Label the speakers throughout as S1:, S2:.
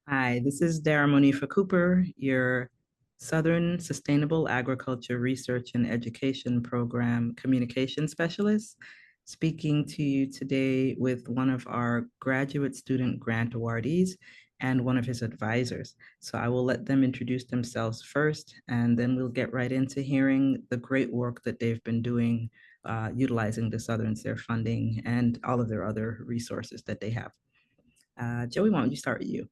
S1: Hi, this is Dara Monifa Cooper, your Southern Sustainable Agriculture Research and Education Program Communication Specialist, speaking to you today with one of our graduate student grant awardees and one of his advisors. So I will let them introduce themselves first, and then we'll get right into hearing the great work that they've been doing utilizing the Southern SARE funding and all of their other resources that they have. Joey, why don't you start with you?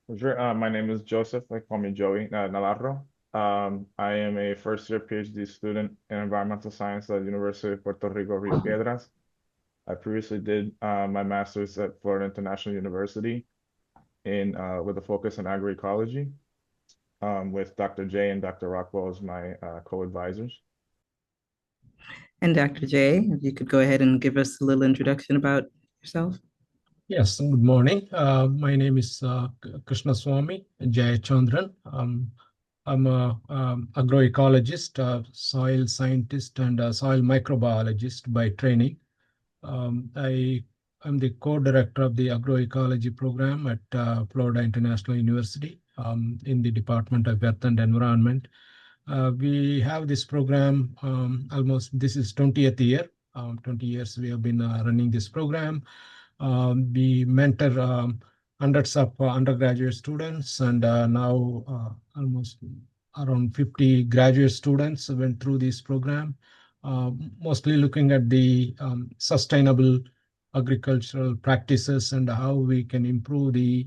S2: For sure. My name is Joseph. They call me Joey Navarro. I am a first year PhD student in environmental science at the University of Puerto Rico, Rio Piedras. I previously did my master's at Florida International University in with a focus on agroecology with Dr. J and Dr. Rockwell as my co-advisors.
S1: And Dr. J, if you could go ahead and give us a little introduction about yourself.
S3: Yes, good morning. My name is Krishnaswamy Jayachandran. I'm a agroecologist, soil scientist, and a soil microbiologist by training. I am the co-director of the agroecology program at Florida International University in the Department of Earth and Environment. We have this program almost, this is 20th year. 20 years we have been running this program. We mentor hundreds of undergraduate students, and now almost around 50 graduate students went through this program, mostly looking at the sustainable agricultural practices and how we can improve the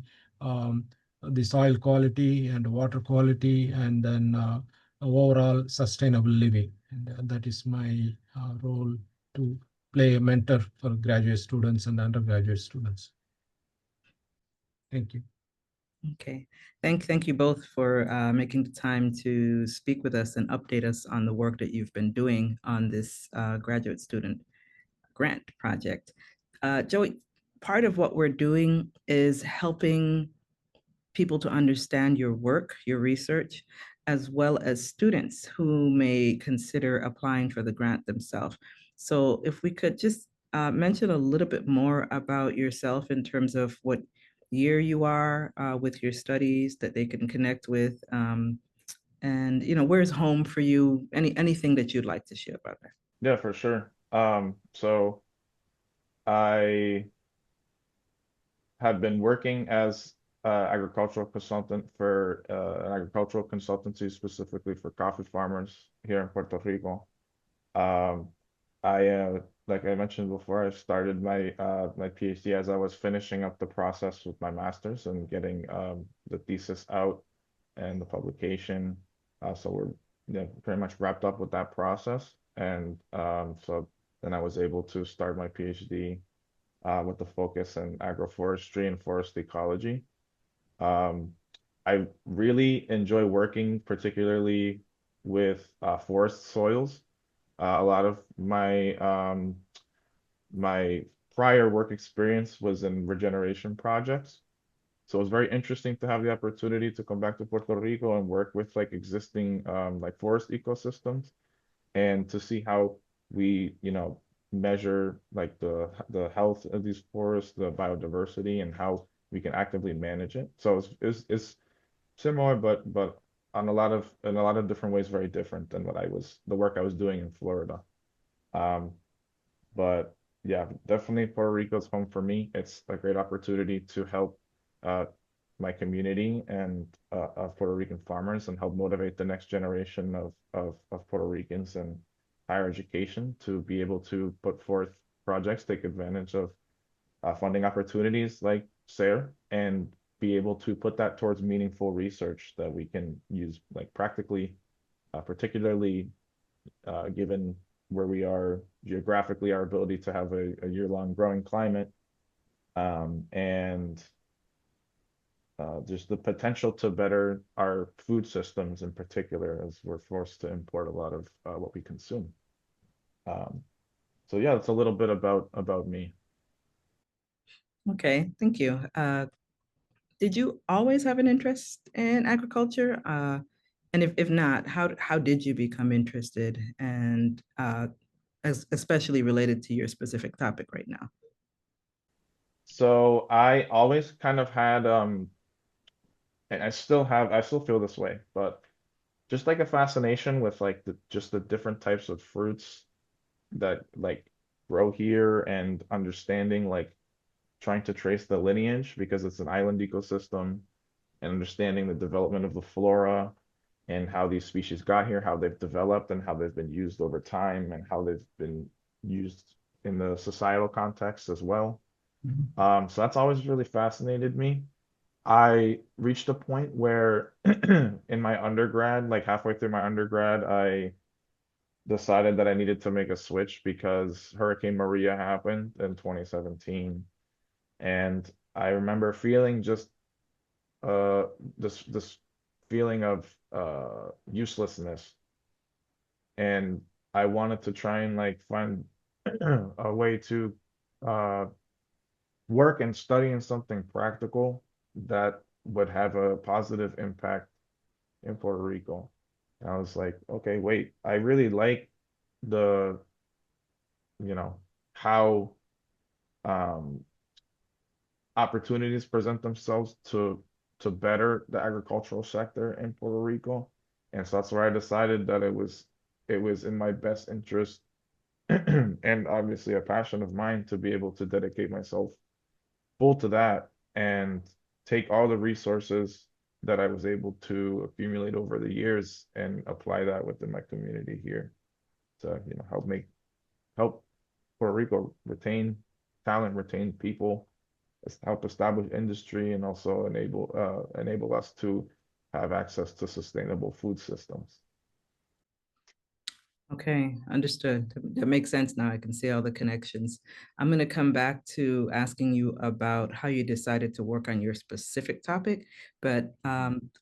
S3: soil quality and water quality, and then overall sustainable living. And that is my role to play a mentor for graduate students and undergraduate students. Thank you.
S1: Okay. Thank you both for making the time to speak with us and update us on the work that you've been doing on this graduate student grant project. Joey, part of what we're doing is helping people to understand your work, your research, as well as students who may consider applying for the grant themselves. So if we could just mention a little bit more about yourself in terms of what year you are with your studies that they can connect with, and where's home for you? Anything that you'd like to share about that.
S2: Yeah, for sure. So I have been working as agricultural consultant for an agricultural consultancy specifically for coffee farmers here in Puerto Rico. Um, like I mentioned before, I started my PhD as I was finishing up the process with my master's and getting the thesis out and the publication. So we're pretty much wrapped up with that process, and so then I was able to start my PhD with the focus in agroforestry and forest ecology. Um, I really enjoy working particularly with forest soils. A lot of my prior work experience was in regeneration projects. So it was very interesting to have the opportunity to come back to Puerto Rico and work with like existing like forest ecosystems and to see how we, measure like the health of these forests, the biodiversity, and how we can actively manage it. So it's similar, but on in a lot of different ways, very different than the work I was doing in Florida. Um, but yeah, definitely Puerto Rico's home for me. It's a great opportunity to help uh, my community and of Puerto Rican farmers and help motivate the next generation of Puerto Ricans in higher education to be able to put forth projects, take advantage of funding opportunities like SARE, and be able to put that towards meaningful research that we can use like practically, particularly given where we are geographically, our ability to have a year-long growing climate, and just the potential to better our food systems in particular, as we're forced to import a lot of what we consume. Um, so yeah, that's a little bit about me.
S1: Okay, thank you. Did you always have an interest in agriculture? And if not, how did you become interested and especially related to your specific topic right now?
S2: So I always kind of had and I still feel this way, but just like a fascination with like just the different types of fruits that like grow here, and understanding like trying to trace the lineage because it's an island ecosystem, and understanding the development of the flora and how these species got here, how they've developed, and how they've been used over time, and how they've been used in the societal context as well.
S3: Mhm.
S2: So that's always really fascinated me. I reached a point where in my undergrad, like halfway through my undergrad, I decided that I needed to make a switch because Hurricane Maria happened in 2017. And I remember feeling just uh this feeling of uselessness, and I wanted to try and like find a way to uh work and study in something practical that would have a positive impact in Puerto Rico. And I was like, okay, wait, I really like the, you know, how um opportunities present themselves to better the agricultural sector in Puerto Rico. And so that's where I decided that it was in my best interest and obviously a passion of mine to be able to dedicate myself full to that and take all the resources that I was able to accumulate over the years and apply that within my community here to, help Puerto Rico retain talent, retain people, help establish industry, and also enable us to have access to sustainable food systems.
S1: Okay, understood. That makes sense now. I can see all the connections. I'm going to come back to asking you about how you decided to work on your specific topic, but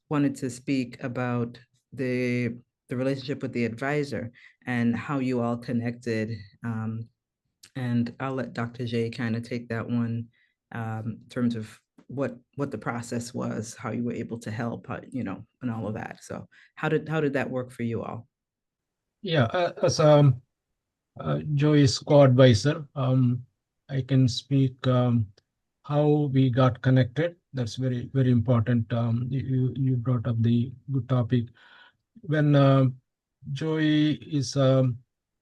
S1: wanted to speak about the relationship with the advisor and how you all connected. And I'll let Dr. J kind of take that one in terms of what the process was, how you were able to help, and all of that. So how did that work for you all?
S3: Yeah, as Joey's co-advisor, I can speak how we got connected. That's very, very important. You brought up the good topic. When Joey is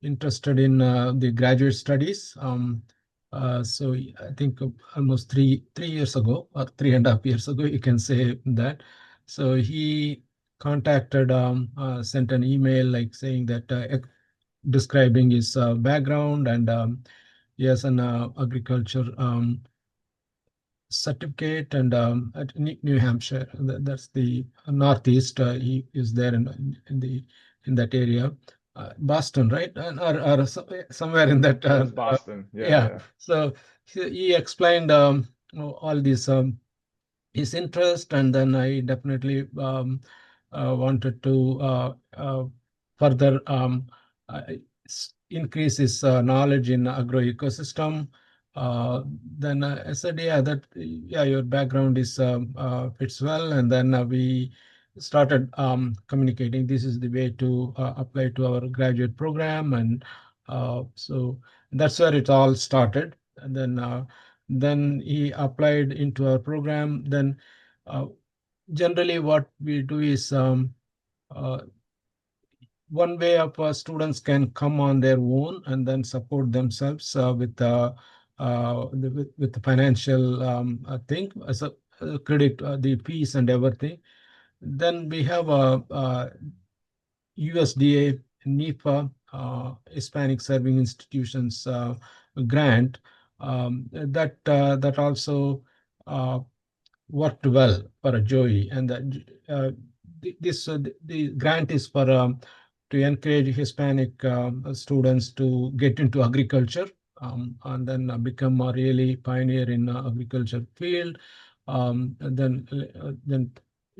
S3: interested in the graduate studies, so I think almost three years ago, or 3.5 years ago, you can say that. So he contacted, sent an email like saying that describing his background, and he has an agriculture certificate, and at New Hampshire. That's the Northeast. He is there in that area, Boston, right? Or somewhere in that.
S2: It was Boston. Yeah,
S3: Yeah.
S2: yeah.
S3: So he explained all these his interest, and then I definitely wanted to further uh, increase his knowledge in agroecosystem. Then I said, yeah, yeah, your background is fits well, and then we started communicating. This is the way to apply to our graduate program, and so that's where it all started. And then he applied into our program. Then uh, generally what we do is uh, one way of students can come on their own and then support themselves with the financial thing as a credit, the fees and everything. Then we have a USDA NIFA, Hispanic Serving Institutions grant, that also uh, worked well for a Joey. And the grant is for to encourage Hispanic students to get into agriculture, and then become a really pioneer in agriculture field. Then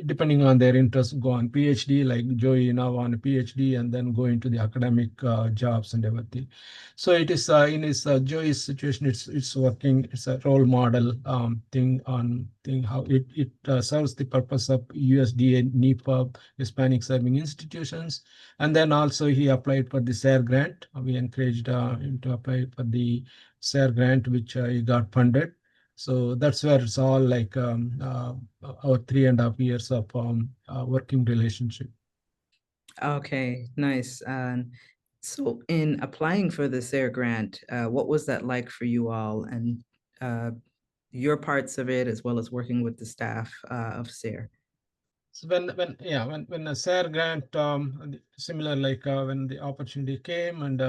S3: depending on their interest, go on PhD, like Joey now on a PhD, and then go into the academic jobs and everything. So it is in his Joey's situation, it's working. It's a role model thing how it serves the purpose of USDA NIFA, Hispanic Serving Institutions. And then also he applied for the SARE grant. We encouraged him to apply for the SARE grant, which he got funded. So that's where it's all like our 3.5 years of working relationship.
S1: Okay, nice. So in applying for the SARE grant, what was that like for you all and uh, your parts of it, as well as working with the staff of SARE?
S3: So when a SARE grant, similar like when the opportunity came, and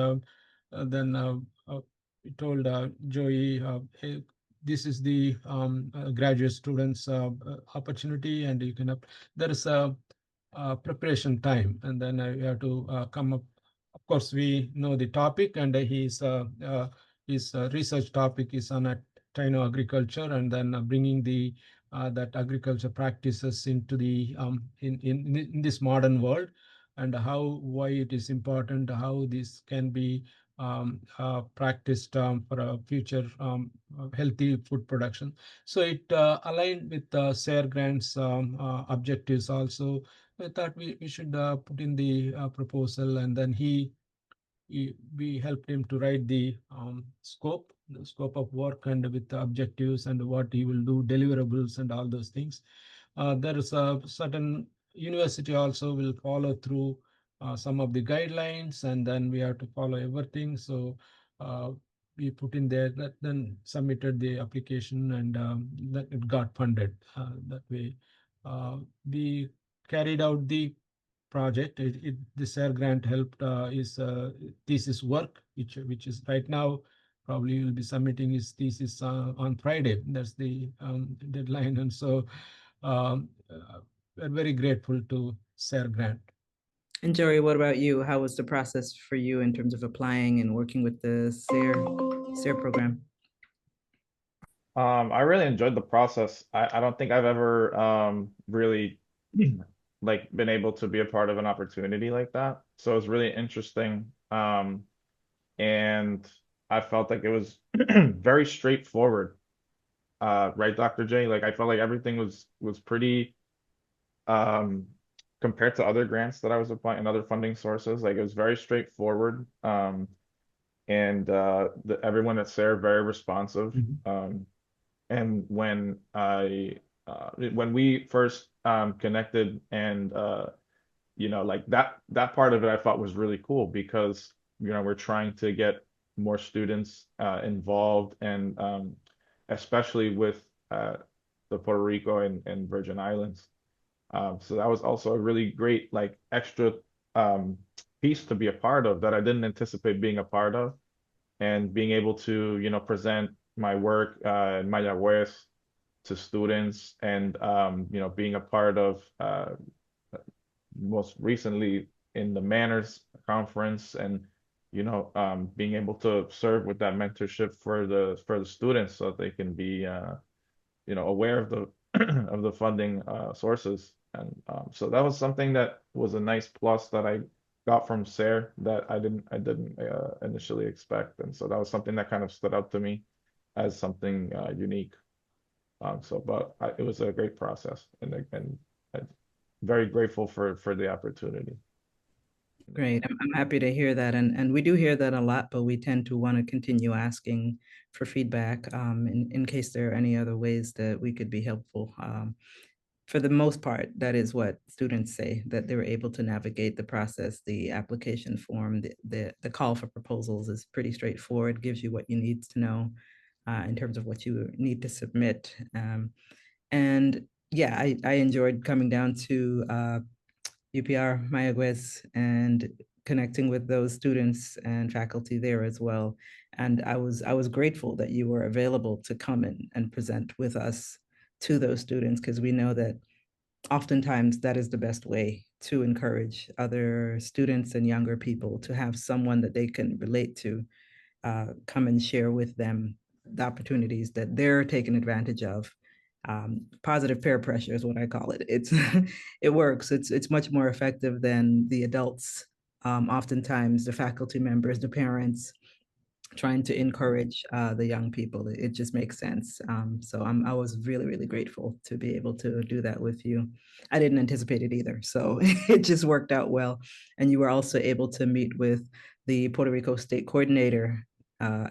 S3: then we told Joey, hey, this is the graduate students opportunity, and you can there is a preparation time, and then you have to come up. Of course, we know the topic, and his research topic is on a Taino agriculture, and then bringing the that agriculture practices into the in this modern world, and why it is important, how this can be practiced for a future healthy food production. So it aligned with SARE grants objectives also. I thought we should put in the proposal, and then we helped him to write the scope of work, and with the objectives and what he will do, deliverables, and all those things. There is a certain university also will follow through some of the guidelines, and then we have to follow everything. So uh, we put in there that, then submitted the application, and that it got funded that way. We carried out the project. The SARE grant helped his thesis work, which is right now probably will be submitting his thesis on Friday. That's the deadline, and so we're very grateful to SARE grant.
S1: And Joey, what about you? How was the process for you in terms of applying and working with the SARE program?
S2: I really enjoyed the process. I don't think I've ever really like been able to be a part of an opportunity like that. So it's really interesting. And I felt like it was very straightforward. Right, Dr. J? Like I felt like everything was pretty um compared to other grants that I was applying and other funding sources, like it was very straightforward. And everyone at SARE very responsive. And when we first connected, and like that part of it I thought was really cool, because we're trying to get more students involved, and especially with the Puerto Rico and Virgin Islands. So that was also a really great like extra um, piece to be a part of that I didn't anticipate being a part of, and being able to present my work in Mayagüez to students, and being a part of most recently in the Manners Conference, and being able to serve with that mentorship for the students, so that they can be aware of the of the funding sources. And so that was something that was a nice plus that I got from SARE that I didn't initially expect. And so that was something that kind of stood out to me as something unique. It was a great process, and I'm very grateful for the opportunity.
S1: Great. I'm happy to hear that. And we do hear that a lot, but we tend to want to continue asking for feedback in case there are any other ways that we could be helpful. For the most part, that is what students say, that they were able to navigate the process. The application form, the call for proposals is pretty straightforward, gives you what you need to know in terms of what you need to submit. And yeah, I enjoyed coming down to UPR Mayagüez and connecting with those students and faculty there as well. And I was grateful that you were available to come in and present with us to those students, because we know that oftentimes that is the best way to encourage other students and younger people to have someone that they can relate to come and share with them the opportunities that they're taking advantage of. Positive peer pressure is what I call it. It's it works. It's much more effective than the adults. Oftentimes, the faculty members, the parents, trying to encourage the young people. It just makes sense. So I was really grateful to be able to do that with you. I didn't anticipate it either, so it just worked out well. And you were also able to meet with the Puerto Rico State Coordinator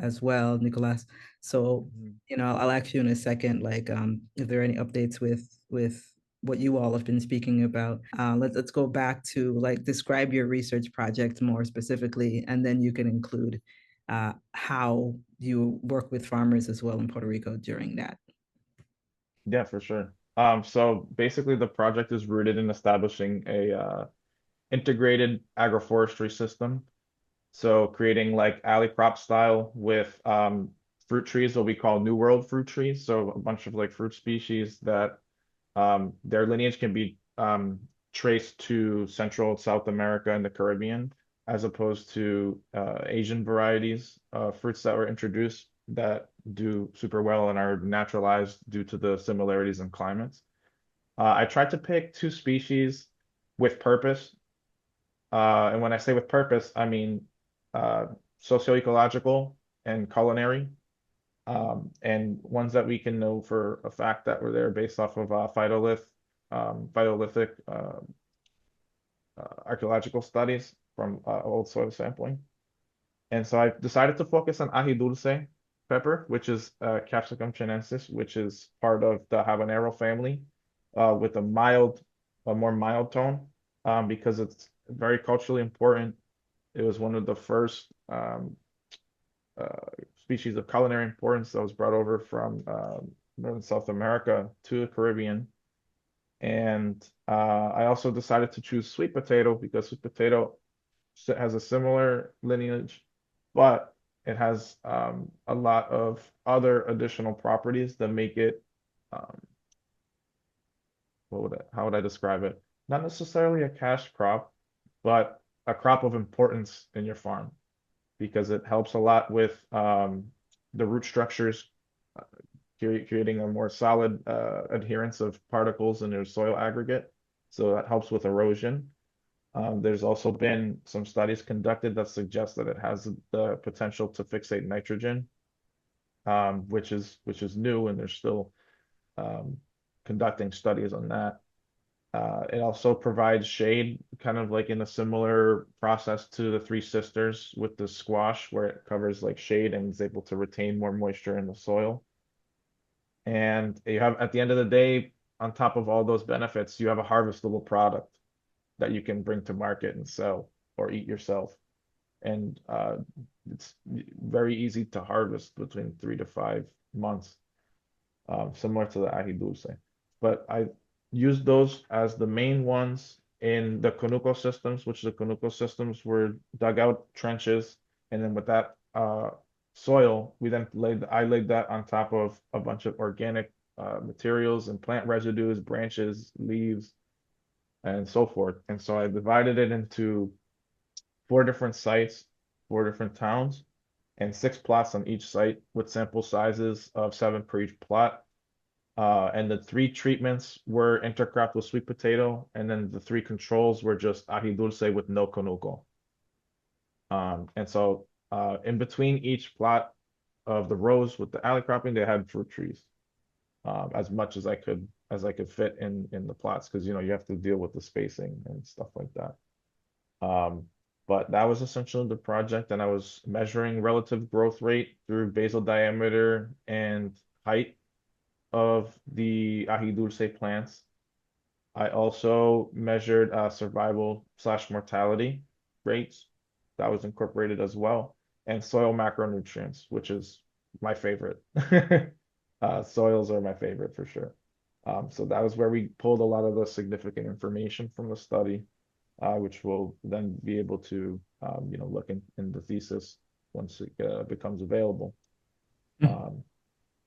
S1: as well, Nicolas. So,
S2: Mhm.
S1: I'll ask you in a second, like, if there are any updates with what you all have been speaking about. Let's go back to like describe your research project more specifically, and then you can include how you work with farmers as well in Puerto Rico during that.
S2: Yeah, for sure. So basically the project is rooted in establishing a integrated agroforestry system. So creating like alley crop style with fruit trees, what we call New World fruit trees. So a bunch of like fruit species that their lineage can be traced to Central South America and the Caribbean, as opposed to Asian varieties of fruits that were introduced that do super well and are naturalized due to the similarities in climates. I tried to pick two species with purpose. And when I say with purpose, I mean uh, socio-ecological and culinary, and ones that we can know for a fact that were there based off of phytolithic archaeological studies from old soil sampling. And so I decided to focus on ají dulce pepper, which is Capsicum chinensis, which is part of the habanero family, with a more mild tone, because it's very culturally important. It was one of the first uh, species of culinary importance that was brought over from Northern South America to the Caribbean. And I also decided to choose sweet potato because sweet potato has a similar lineage, but it has a lot of other additional properties that make it, um, how would I describe it? Not necessarily a cash crop, but a crop of importance in your farm because it helps a lot with the root structures, uh, creating a more solid adherence of particles in your soil aggregate. So that helps with erosion. There's also been some studies conducted that suggest that it has the potential to fixate nitrogen, which is new, and they're still um, conducting studies on that. It also provides shade, kind of like in a similar process to the Three Sisters with the squash, where it covers like shade and is able to retain more moisture in the soil. And you have, at the end of the day, on top of all those benefits, you have a harvestable product that you can bring to market and sell or eat yourself. And it's very easy to harvest between 3 to 5 months, similar to the ají dulce. But I used those as the main ones in the conuco systems, which the conuco systems were dug out trenches, and then with that soil, I laid that on top of a bunch of organic materials and plant residues, branches, leaves, and so forth. And so I divided it into 4 different sites, 4 different towns, and 6 plots on each site with sample sizes of 7 per each plot. And the 3 treatments were intercropped with sweet potato, and then the 3 controls were just ají dulce with no conuco. And so in between each plot of the rows with the alley cropping, they had fruit trees, as much as I could fit in the plots, because you have to deal with the spacing and stuff like that. But that was essentially the project, and I was measuring relative growth rate through basal diameter and height of the ají dulce plants. I also measured survival/mortality rates. That was incorporated as well, and soil macronutrients, which is my favorite. Soils are my favorite for sure. So that was where we pulled a lot of the significant information from the study, which we'll then be able to, look in the thesis once it becomes available.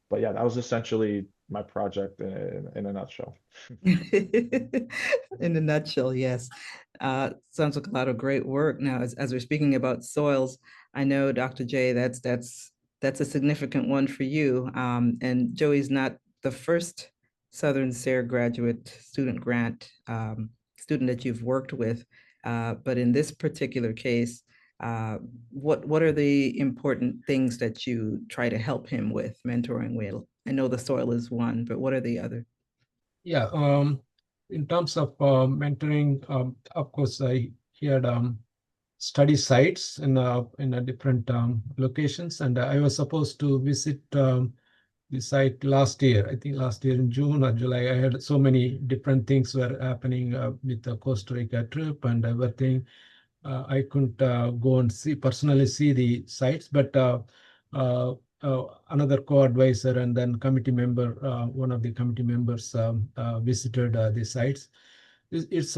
S2: But yeah, that was essentially my project in a nutshell.
S1: In a nutshell, yes. Sounds like a lot of great work. Now, as we're speaking about soils, I know, Dr. J, that's a significant one for you. And Joey's not the first Southern SARE graduate student grant student that you've worked with, but in this particular case, what are the important things that you try to help him with, mentoring with? I know the soil is one, but what are the other?
S3: Yeah, in terms of mentoring, of course, I had study sites in different locations, and I was supposed to visit the site last year. I think last year in June or July. I had so many different things were happening with the Costa Rica trip and everything. I couldn't go and personally see the sites, but uh, another co-advisor and then committee member, one of the committee members visited the sites. It's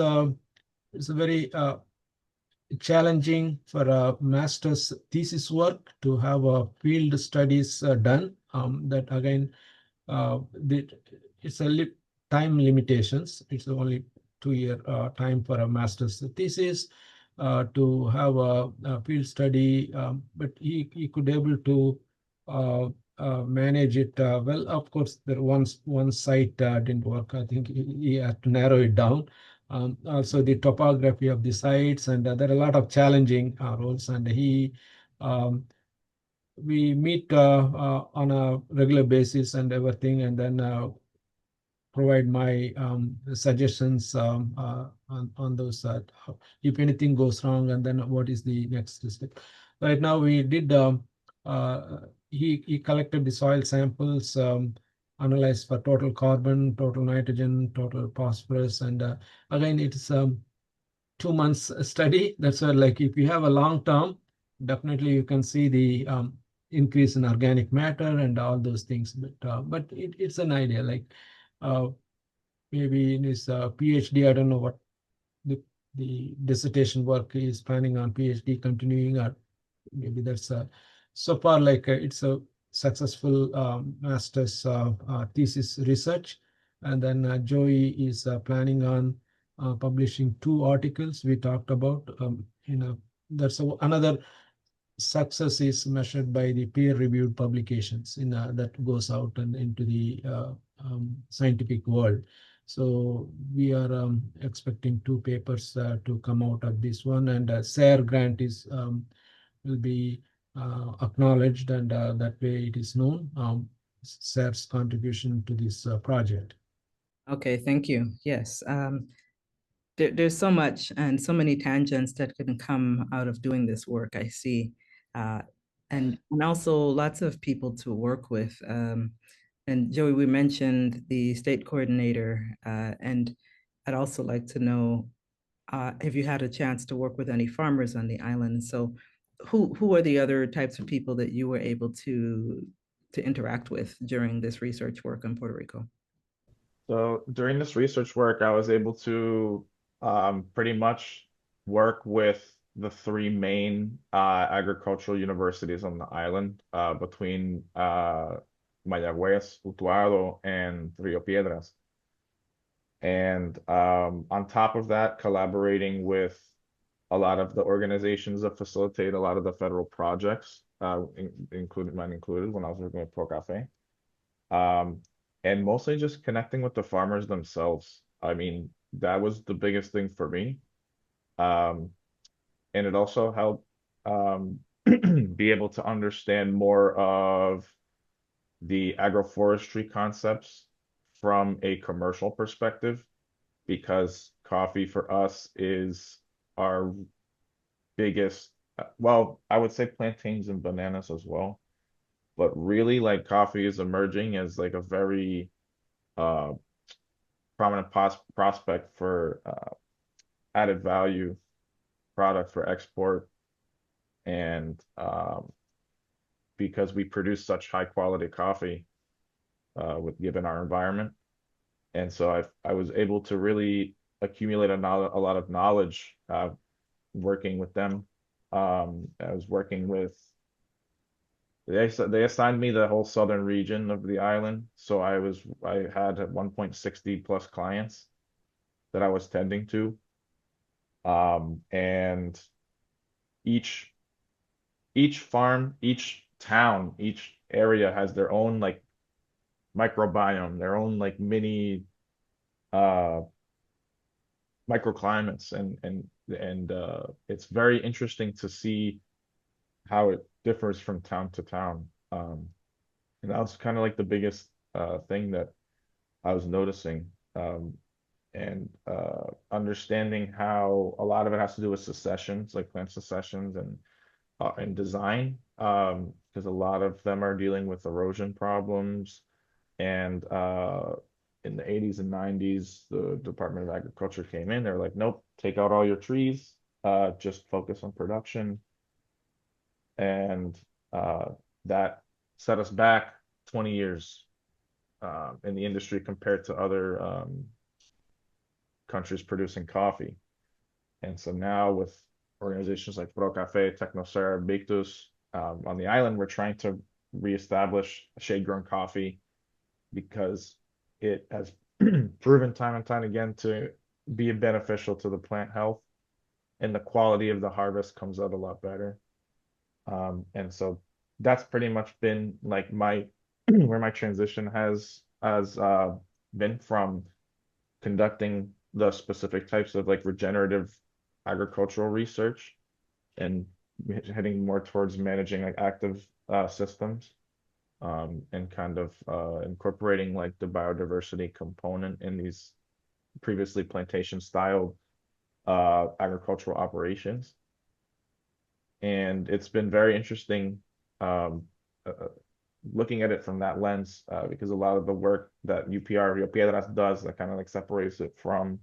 S3: it's a very challenging for a master's thesis work to have field studies done. That again, the, it's time limitations. It's only 2 year time for a master's thesis to have a field study, but he could able to uh, manage it well. Of course, there one site didn't work. I think he had to narrow it down. Also the topography of the sites, and there are a lot of challenging roles. And um, we meet on a regular basis and everything, and then provide my suggestions on those. If anything goes wrong, and then what is the next step. Right now, we did. He collected the soil samples, analyzed for total carbon, total nitrogen, total phosphorus, and again, it's 2 months study. That's why, like, if you have a long term, definitely you can see the increase in organic matter and all those things. But it's an idea. Like uh, maybe in his PhD, I don't know what the dissertation work is planning on PhD continuing, or maybe that's so far like it's a successful master's thesis research. And then Joey is planning on publishing 2 articles we talked about. That's another success is measured by the peer-reviewed publications that goes out and into the scientific world. So we are expecting 2 papers to come out of this one, and SSARE grant is will be acknowledged, and that way it is known SSARE's contribution to this project.
S1: Okay, thank you. Yes. There's so much and so many tangents that can come out of doing this work, I see. Uh, and also lots of people to work with. And Joey, we mentioned the state coordinator, and I'd also like to know if you had a chance to work with any farmers on the island. So who are the other types of people that you were able to interact with during this research work in Puerto Rico?
S2: So during this research work, I was able to pretty much work with the 3 main agricultural universities on the island between Mayagüez, Utuado, and Rio Piedras. And on top of that, collaborating with a lot of the organizations that facilitate a lot of the federal projects, including mine included when I was working with Pro Cafe. And mostly just connecting with the farmers themselves. I mean, that was the biggest thing for me. Um, and it also helped be able to understand more of the agroforestry concepts from a commercial perspective, because coffee for us is our biggest, well, I would say plantains and bananas as well. But really, like, coffee is emerging as like a very uh, prominent prospect for added value product for export, and because we produce such high quality coffee with given our environment. And so I was able to really accumulate a lot of knowledge working with them. I was working with, they assigned me the whole southern region of the island, so I had 1.60 plus clients that I was tending to, and each farm, each town, each area has their own like microbiome, their own like mini uh microclimates, and it's very interesting to see how it differs from town to town. And that was kind of like the biggest thing that I was noticing. and understanding how a lot of it has to do with successions, like plant successions and design, because a lot of them are dealing with erosion problems. And in the 80s and 90s, the Department of Agriculture came in. They're like, nope, take out all your trees, just focus on production. And that set us back 20 years in the industry compared to other countries producing coffee. And so now with organizations like Pro Cafe, TecnoSerra, Bictus on the island, we're trying to reestablish shade-grown coffee because it has proven time and time again to be beneficial to the plant health, and the quality of the harvest comes out a lot better. And so that's pretty much been like my where my transition has been from conducting the specific types of like regenerative agricultural research and heading more towards managing like active systems, and kind of incorporating like the biodiversity component in these previously plantation style agricultural operations. And it's been very interesting um, looking at it from that lens, because a lot of the work that Rio Piedras does that kind of like separates it from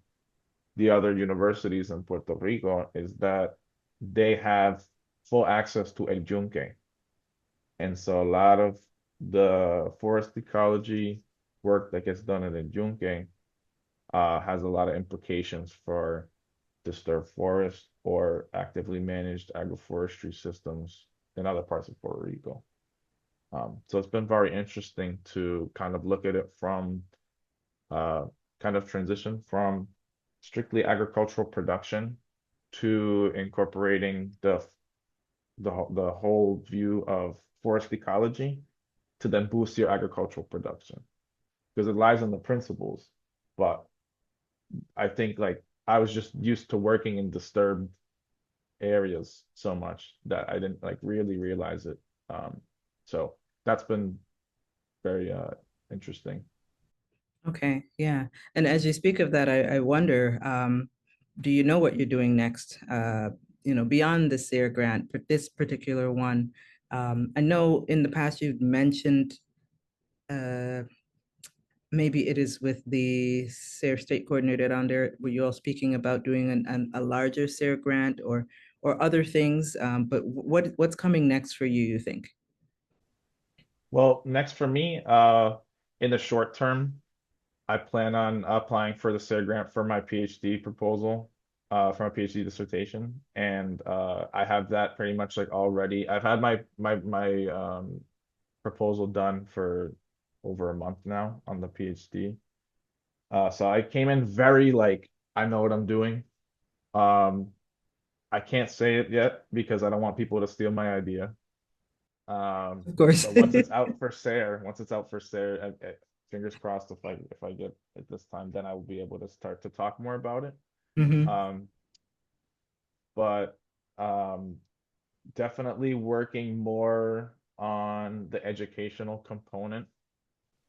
S2: the other universities in Puerto Rico is that they have full access to El Yunque. And so a lot of the forest ecology work that gets done at El Yunque has a lot of implications for disturbed forest or actively managed agroforestry systems in other parts of Puerto Rico. So it's been very interesting to kind of look at it from kind of transition from strictly agricultural production to incorporating the whole view of forest ecology to then boost your agricultural production, because it lies in the principles. But I think like I was just used to working in disturbed areas so much that I didn't like really realize it. So that's been very interesting.
S1: Okay, yeah. And as you speak of that, I wonder, do you know what you're doing next? Beyond the SARE grant, but this particular one, I know in the past you've mentioned uh, maybe it is with the SARE state coordinator down there, were you all speaking about doing a larger SARE grant or other things? But what's coming next for you, you think?
S2: Well, next for me, in the short term, I plan on applying for the SARE grant for my PhD proposal, for my PhD dissertation, and I have that pretty much like already. I've had my proposal done for over a month now on the PhD. So I came in very like I know what I'm doing. Um, I can't say it yet because I don't want people to steal my idea.
S1: Of course.
S2: So once it's out for SARE, fingers crossed if I get it this time, then I will be able to start to talk more about it.
S1: Hmm.
S2: Um, but definitely working more on the educational component.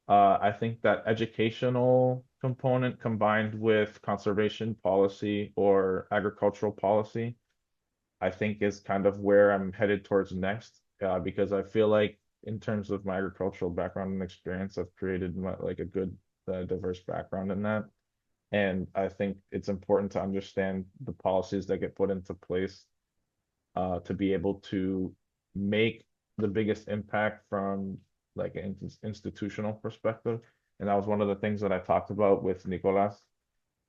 S2: I think that educational component combined with conservation policy or agricultural policy, I think is kind of where I'm headed towards next, because I feel like in terms of my agricultural background and experience, I've created like a good diverse background in that. And I think it's important to understand the policies that get put into place to be able to make the biggest impact from like an institutional perspective. And that was one of the things that I talked about with Nicolas,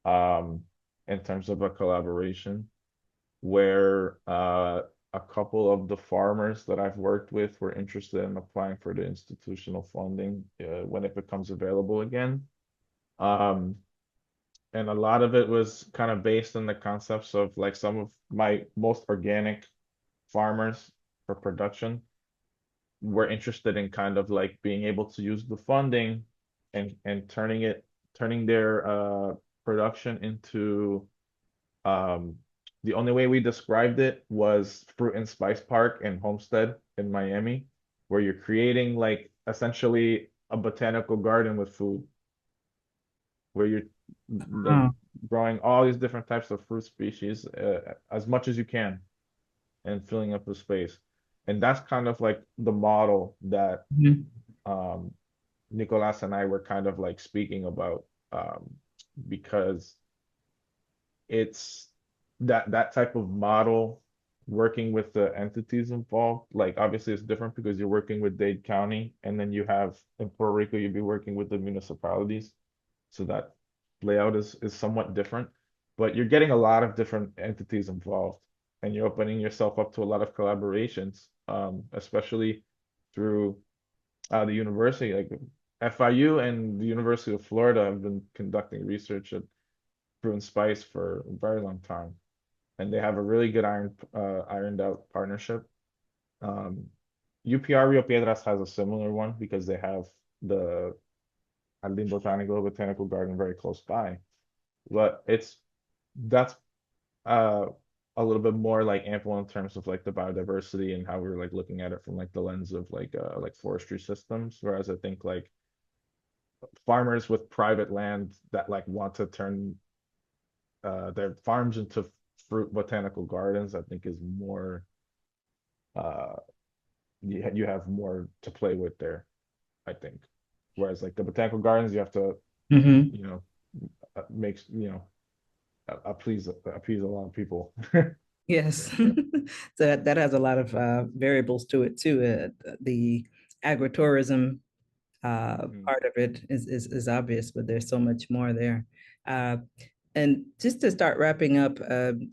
S2: um, in terms of a collaboration where a couple of the farmers that I've worked with were interested in applying for the institutional funding when it becomes available again. Um, and a lot of it was kind of based on the concepts of like some of my most organic farmers for production were interested in kind of like being able to use the funding and turning their production into the only way we described it was Fruit and Spice Park in Homestead in Miami, where you're creating like essentially a botanical garden with food, where like
S1: Oh.
S2: growing all these different types of fruit species as much as you can and filling up the space. And that's kind of like the model that
S1: Mhm.
S2: um, Nicolas and I were kind of like speaking about because it's that type of model working with the entities involved. Like obviously it's different because you're working with Dade County and then you have in Puerto Rico you'd be working with the municipalities. So that layout is somewhat different, but you're getting a lot of different entities involved and you're opening yourself up to a lot of collaborations, especially through the university. Like FIU and the University of Florida have been conducting research at Fruit and Spice for a very long time, and they have a really good ironed out partnership. Um, UPR Rio Piedras has a similar one because they have the Jardín Botanical Garden very close by. But that's uh a little bit more like ample in terms of like the biodiversity and how we're like looking at it from like the lens of like forestry systems. Whereas I think like farmers with private land that like want to turn their farms into fruit botanical gardens, I think is more uh you have more to play with there, I think. Whereas like the botanical gardens, you have to,
S1: Mhm.
S2: you know, make, appease a lot of people.
S1: Yes. So that has a lot of variables to it too. The agritourism
S2: Mhm.
S1: part of it is obvious, but there's so much more there. Uh, and just to start wrapping up,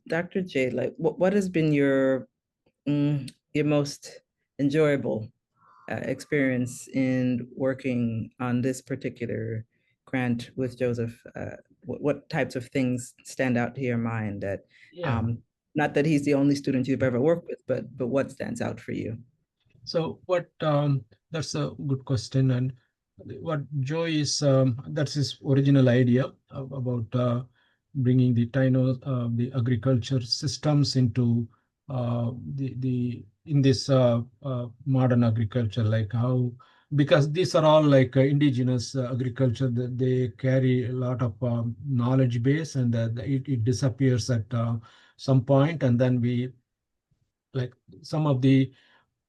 S1: Dr. J, like what has been your most enjoyable experience in working on this particular grant with Joseph? What types of things stand out to your mind that,
S3: Yeah.
S1: um, not that he's the only student you've ever worked with, but what stands out for you?
S3: So what that's a good question, and what Joy is that's his original idea about bringing the the agriculture systems into the in this modern agriculture, like how, because these are all like indigenous agriculture, that they carry a lot of knowledge base, and it disappears at some point, and then we like some of the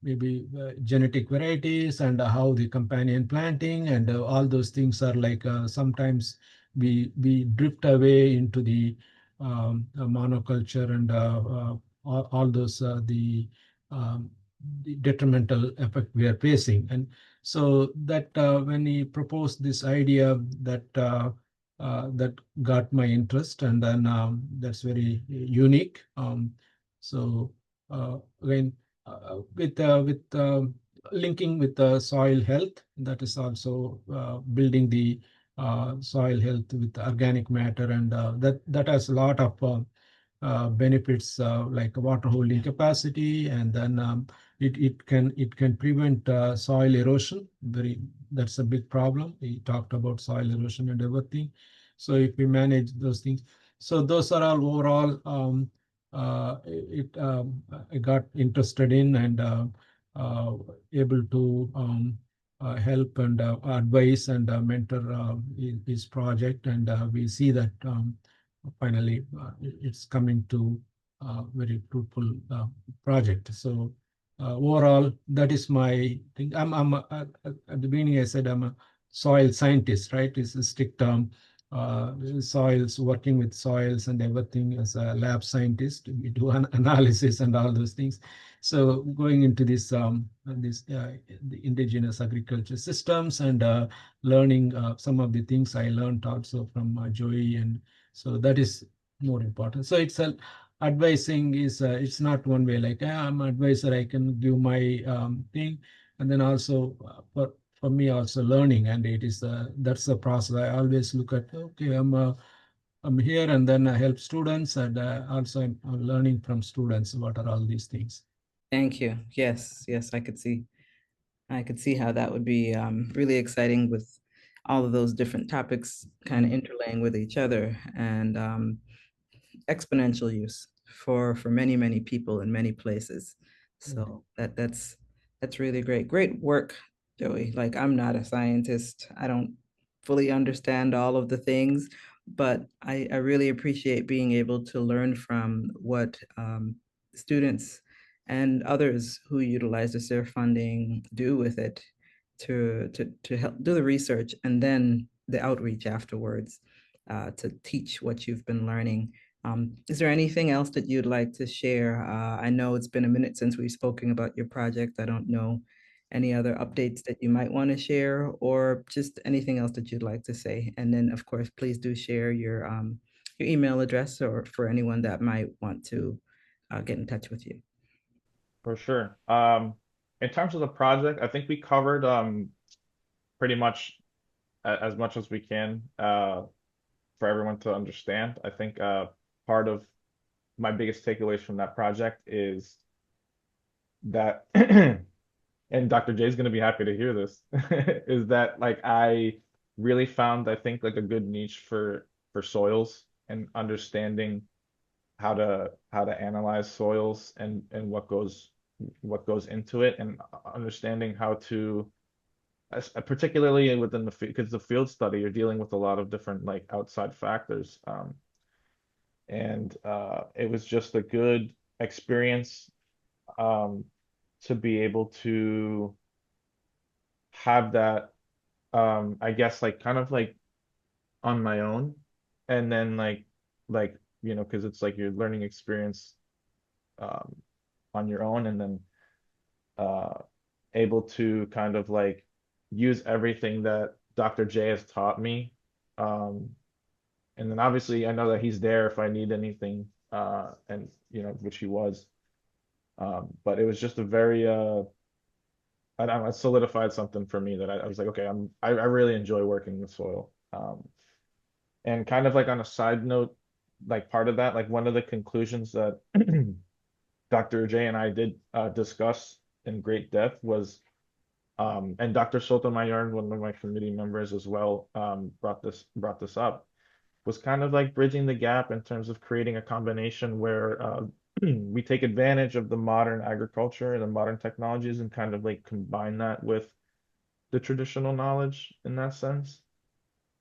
S3: maybe genetic varieties and how the companion planting and all those things are like sometimes we drift away into monoculture and all those the detrimental effect we are facing. And so that when he proposed this idea, that got my interest, and then that's very unique. So again, with linking with the soil health, that is also building the soil health with organic matter, and that has a lot of benefits like water holding capacity, and then it can prevent soil erosion. That's a big problem. We talked about soil erosion and everything. So if we manage those things, so those are all overall I got interested in, and uh, able to help and advise and mentor his project, and we see that finally it's coming to very fruitful project. So overall, that is my thing. At the beginning I said I'm a soil scientist, right? It's a strict term. Soils, working with soils and everything as a lab scientist. We do an analysis and all those things. So going into the indigenous agriculture systems, and learning some of the things I learned also from Joey, and so that is more important. So advising is it's not one way, like I'm an advisor, I can give my thing, and then also for me also learning, and it is that's the process. I always look at, okay, I'm here, and then I help students, and also I'm learning from students what are all these things.
S1: Thank you. Yes, yes, I could see how that would be really exciting with all of those different topics kind of interlaying with each other, and exponential use for many people in many places. So that's really great. Great work, Joey. Like, I'm not a scientist. I don't fully understand all of the things, but I really appreciate being able to learn from what students and others who utilize the SSARE funding do with it to help do the research and then the outreach afterwards to teach what you've been learning. Is there anything else that you'd like to share? I know it's been a minute since we've spoken about your project. I don't know any other updates that you might want to share or just anything else that you'd like to say. And then, of course, please do share your email address or for anyone that might want to get in touch with you.
S2: For sure. In terms of the project, I think we covered pretty much as much as we can for everyone to understand. I think part of my biggest takeaways from that project is that, and Dr. J is going to be happy to hear this, is that like I really found, I think, like a good niche for soils and understanding how to analyze soils and what goes into it, and understanding how to particularly within the field, because the field study, you're dealing with a lot of different like outside factors. And it was just a good experience to be able to have that, I guess, like kind of like on my own, and then like because it's like your learning experience um, on your own, and then uh, able to kind of like use everything that Dr. J has taught me. Um, and then obviously I know that he's there if I need anything, and which he was. But it was just a very I don't know, it solidified something for me that I was like, okay, I really enjoy working with soil. And kind of like on a side note, like part of that, like one of the conclusions that Dr. J and I did discuss in great depth was, and Dr. Sotomayor, one of my committee members as well, brought this up, was kind of like bridging the gap in terms of creating a combination where we take advantage of the modern agriculture and the modern technologies and kind of like combine that with the traditional knowledge in that sense.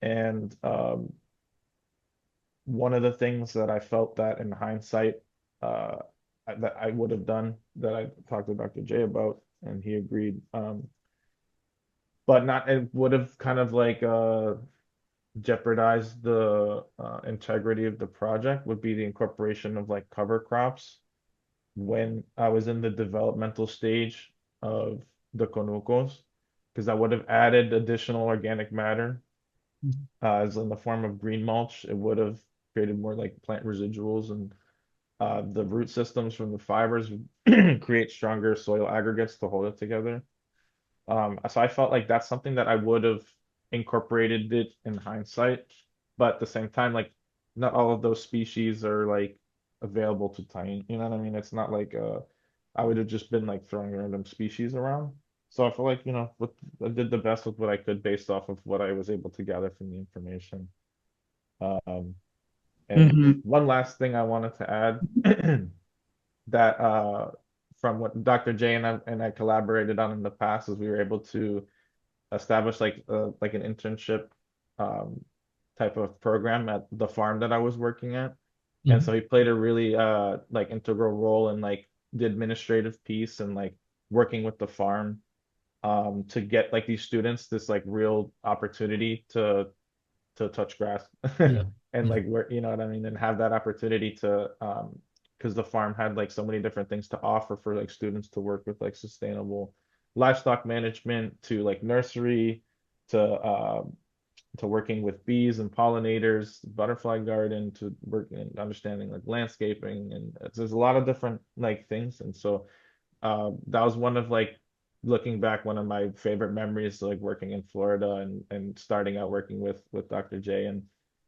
S2: And one of the things that I felt that in hindsight uh, that I would have done, that I talked to Dr. J about, and he agreed. But not, it would have kind of like jeopardized the integrity of the project, would be the incorporation of like cover crops when I was in the developmental stage of the conucos, because I would have added additional organic matter as in the form of green mulch. It would have created more like plant residuals, and the root systems from the fibers create stronger soil aggregates to hold it together. So I felt like that's something that I would have incorporated it in hindsight, but at the same time, like not all of those species are like available to tine. You know what I mean? It's not like I would have just been like throwing random species around. So I feel like, I did the best with what I could based off of what I was able to gather from the information. Um, and
S1: Mhm.
S2: one last thing I wanted to add that from what Dr. J and I collaborated on in the past is we were able to establish like an internship um, type of program at the farm that I was working at. And so he played a really like integral role in like the administrative piece and like working with the farm to get like these students this like real opportunity to touch grass
S3: Yeah.
S2: and like where you know what I mean, and have that opportunity to because the farm had like so many different things to offer for like students to work with, like sustainable livestock management to like nursery to working with bees and pollinators, butterfly garden, to working and understanding like landscaping, and there's a lot of different like things. And so that was one of like looking back, one of my favorite memories, like working in Florida and starting out working with Dr. J. And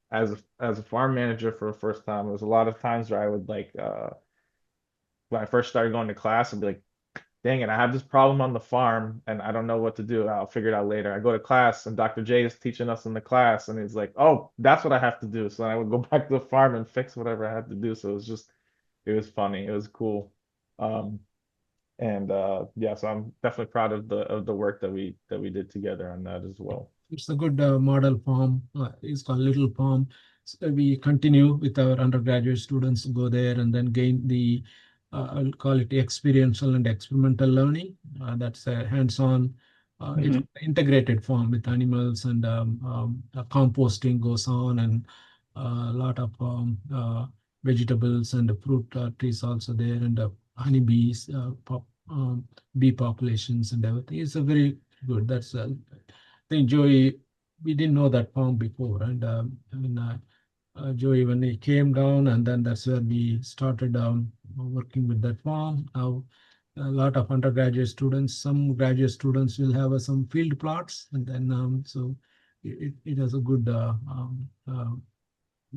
S2: as a farm manager for the first time, there was a lot of times where I would like when I first started going to class, I'd be like, dang it, I have this problem on the farm and I don't know what to do. I'll figure it out later. I go to class and Dr. J is teaching us in the class and he's like, oh, that's what I have to do. So I would go back to the farm and fix whatever I had to do. So it was funny. It was cool. Um, and yeah, so I'm definitely proud of the work that we did together on that as well.
S3: It's a good model farm. It's called Little Farm. So we continue with our undergraduate students, go there and then gain the, I'll call it experiential and experimental learning. That's a hands-on, it's integrated form with animals, and composting goes on, and a lot of vegetables and fruit trees also there, and honeybees, bee populations and everything. It's a very good. That's I think Joey, we didn't know that farm before, and Joey, when he came down, and then that's where we started working with that farm. Now, a lot of undergraduate students, some graduate students will have some field plots, and then so it has a good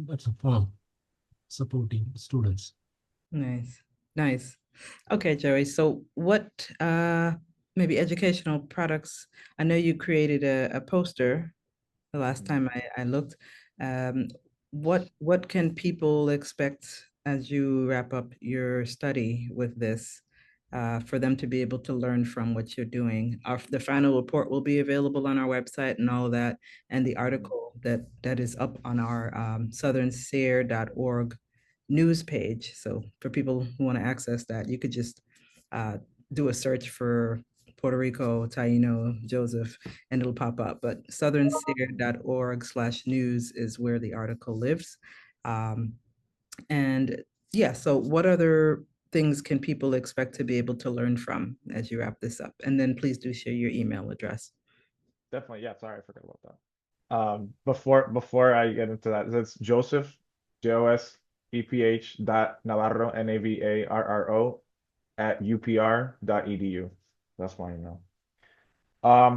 S3: that's a farm supporting students.
S1: Nice, nice. Okay, Joey. So what maybe educational products? I know you created a poster the last time I looked. Um, what can people expect as you wrap up your study with this, for them to be able to learn from what you're doing? The final report will be available on our website and all of that, and the article that is up on our southernsare.org news page. So for people who want to access that, you could just do a search for Puerto Rico, Taino, Joseph, and it'll pop up. But southernsare.org/news is where the article lives. And yeah, so what other things can people expect to be able to learn from as you wrap this up? And then please do share your email address.
S2: Definitely, yeah. Sorry, I forgot about that. Before I get into that, it's Joseph, JOSEPH dot Navarro, NAVARRO at upr.edu. That's my email.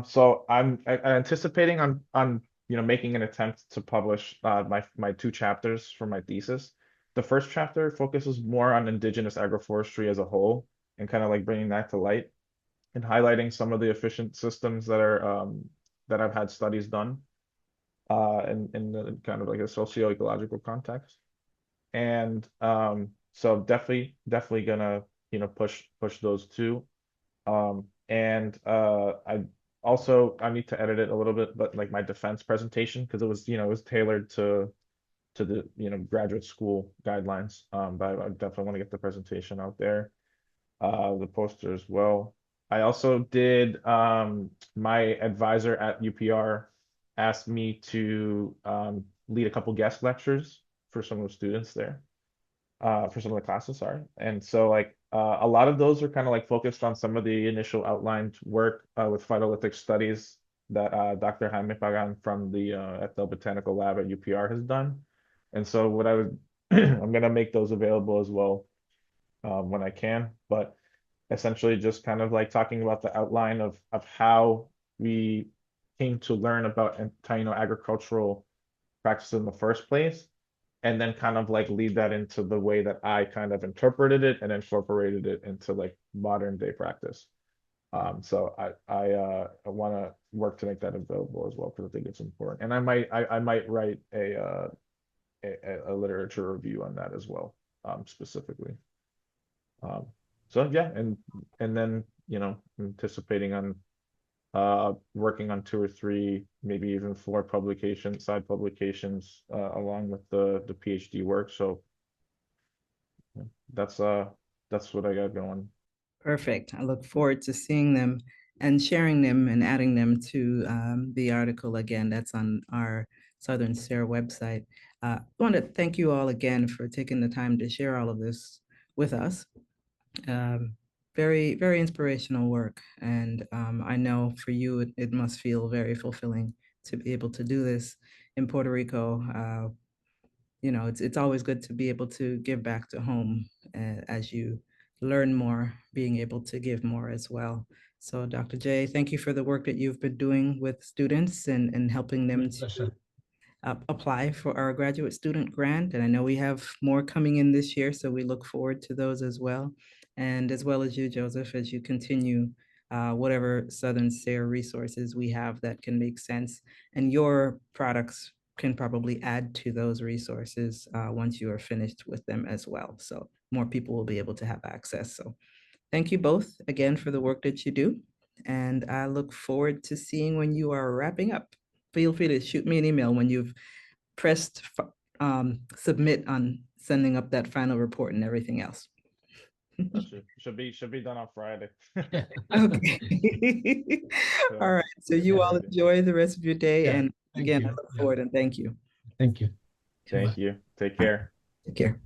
S2: So I'm anticipating on making an attempt to publish my 2 chapters for my thesis. The first chapter focuses more on indigenous agroforestry as a whole, and kind of like bringing that to light and highlighting some of the efficient systems that are that I've had studies done in the kind of like a socio-ecological context. And so definitely gonna push those 2. And I need to edit it a little bit, but like my defense presentation, because it was tailored to the graduate school guidelines. But I definitely want to get the presentation out there, the poster as well. I also did my advisor at UPR asked me to lead a couple guest lectures for some of the students there, for some of the classes, sorry. And so like a lot of those are kind of like focused on some of the initial outlined work with phytolithic studies that Dr. Jaime Pagan from the Ethel Botanical Lab at UPR has done. And so what I would I'm gonna make those available as well when I can, but essentially just kind of like talking about the outline of how we came to learn about Taino agricultural practices in the first place, and then kind of like lead that into the way that I kind of interpreted it and incorporated it into like modern day practice. So I want to work to make that available as well, because I think it's important, and I might write a literature review on that as well, specifically. So yeah, and then anticipating on working on 2 or 3, maybe even 4 side publications along with the PhD work. So yeah, that's what I got going.
S1: Perfect. I look forward to seeing them and sharing them and adding them to the article again. That's on our Southern SARE website. I want to thank you all again for taking the time to share all of this with us. Very, very inspirational work. And I know for you, it must feel very fulfilling to be able to do this in Puerto Rico. It's always good to be able to give back to home as you learn more, being able to give more as well. So Dr. J, thank you for the work that you've been doing with students and helping them to apply for our graduate student grant. And I know we have more coming in this year, so we look forward to those as well. And as well as you, Joseph, as you continue whatever Southern SARE resources we have that can make sense. And your products can probably add to those resources once you are finished with them as well. So more people will be able to have access. So thank you both again for the work that you do. And I look forward to seeing when you are wrapping up. Feel free to shoot me an email when you've pressed submit on sending up that final report and everything else.
S2: Should be done on Friday.
S1: Okay. All right. So you all enjoy the rest of your day.
S3: Yeah,
S1: And
S3: thank
S1: again,
S3: you.
S1: I look forward and thank you.
S3: Thank you.
S2: Thank you. Take care.
S1: Take care.